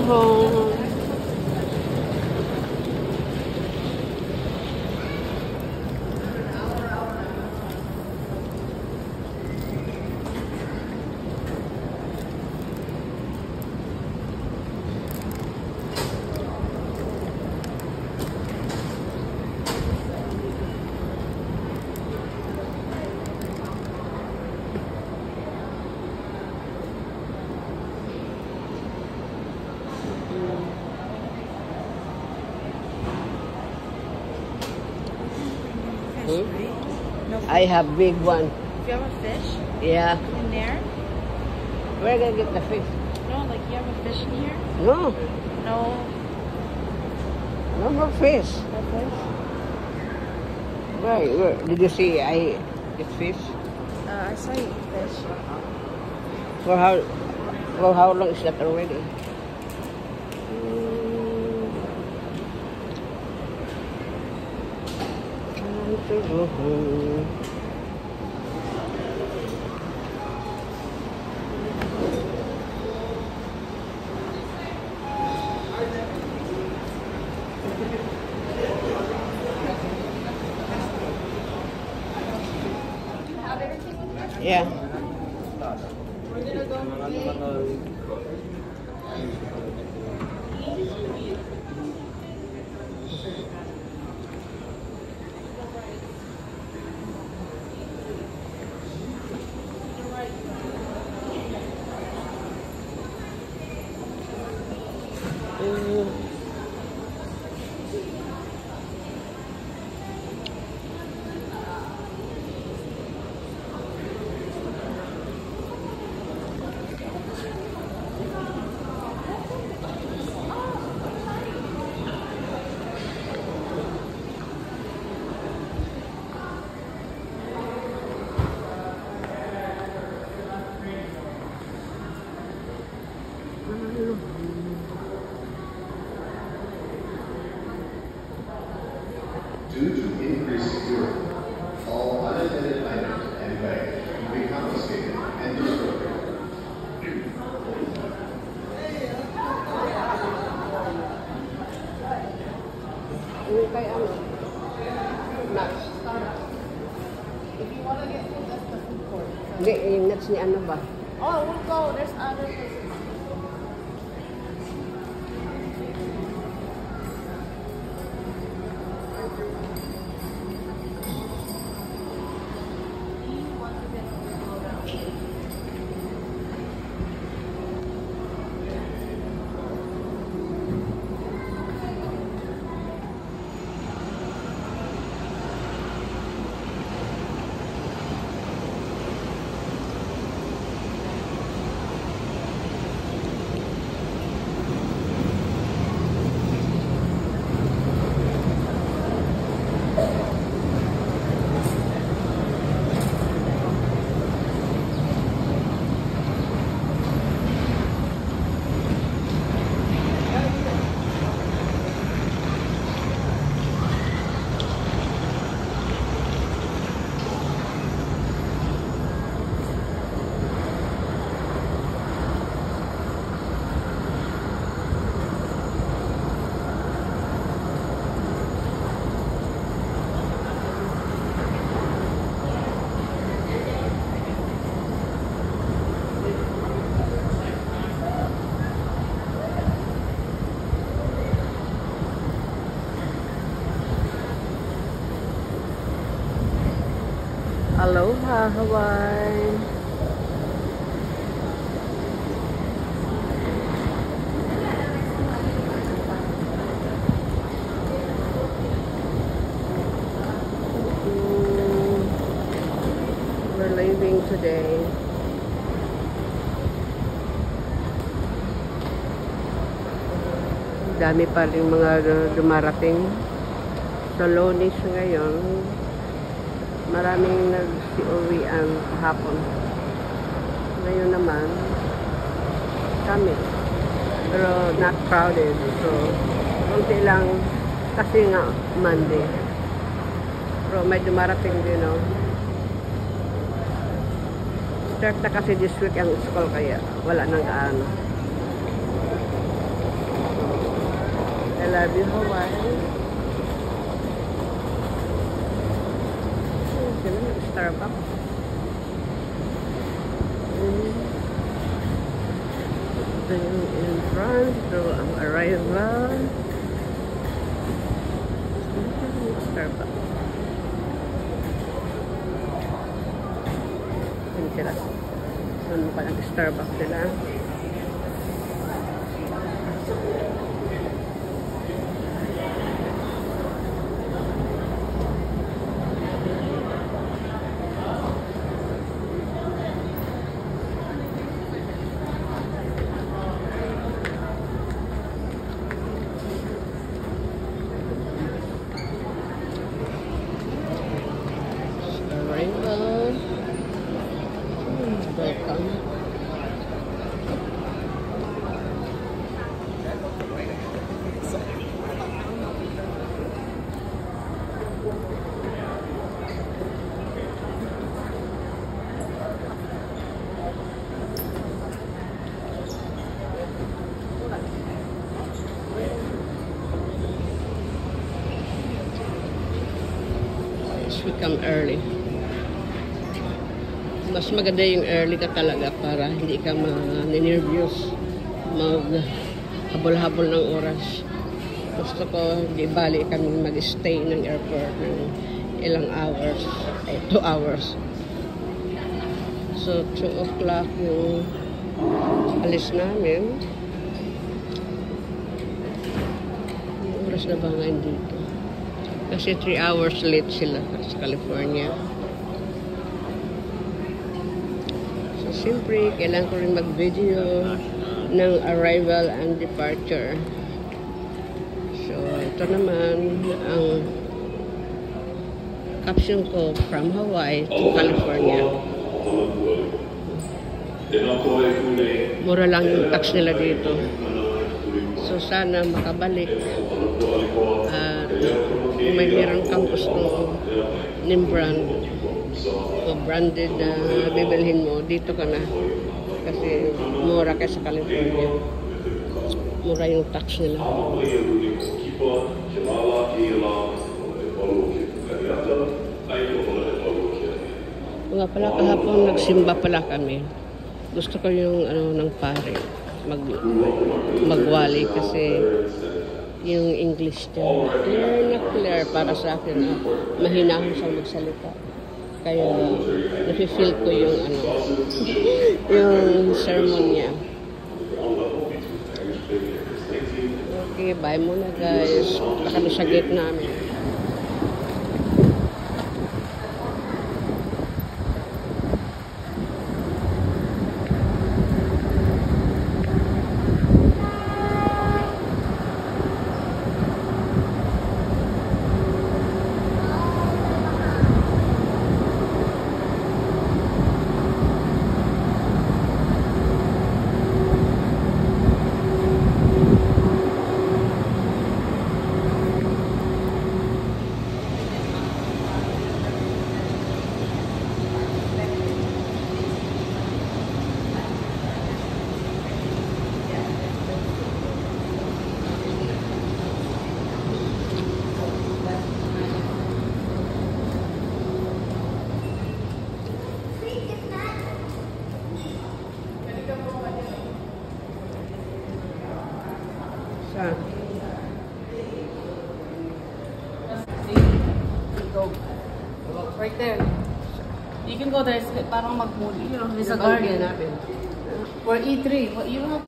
home. Right? No fish. I have big one. Do you have a fish Yeah. in there? Where did I get the fish? No, like you have a fish in here? No. No. No more fish. No fish? Where? Did you see I get fish? I saw you eat fish. For how long is that already? Time to go home. Yeah. Due to increased security, all unattended items and baggage will be confiscated and destroyed. If you want to get food, that's the food court. Hindi, yung nuts ni ano ba? Oh, we'll go. There's other places. Aloha, Hawaii. We're leaving today. Dami pa rin mga dumarating sa Lonis ngayon. Maraming nag-uwian kahapon. Ngayon naman, kami. Pero not crowded. So, konti lang kasi nga Monday. Pero may dumarating din, no? Start na kasi this week ang school kaya wala nang gaano. I love you, Hawaii. Sino yung Starbucks? In front, so ang arrival. Starbucks. Yun sila. Doon pa lang Starbucks sila. Welcome. We come early. Mas maganda yung early ka talaga para hindi ka ma-nervous, mag-habol-habol ng oras. Gusto ko, di bali kami mag-stay ng airport ng ilang hours, 2 hours. So, 2 o'clock yung alis namin. Yung oras na ba ngayon dito? Kasi 3 hours late sila sa California. So, siyempre, kailangan ko rin mag-video ng arrival and departure. So, ito naman ang caption ko from Hawaii to California. Mura lang yung tax nila dito. So, sana makabalik. At kung may meron kang gusto ng brand o branded na bibilhin mo, dito ka na. Kasi mura ka sa California. Mura yung tax nila. Nga pala, kahapon nagsimba pala kami. Gusto ko yung ng pare. Magwali kasi yung English niya clear na clear para sa akin na mahinahon siyang magsalita. Kaya nafe-feel ko yung yung sermon niya. Okay, bye muna guys. Baka na sa gate namin. Right there. You can go there. Parang mag-muli. There's a garden. For E3. You don't have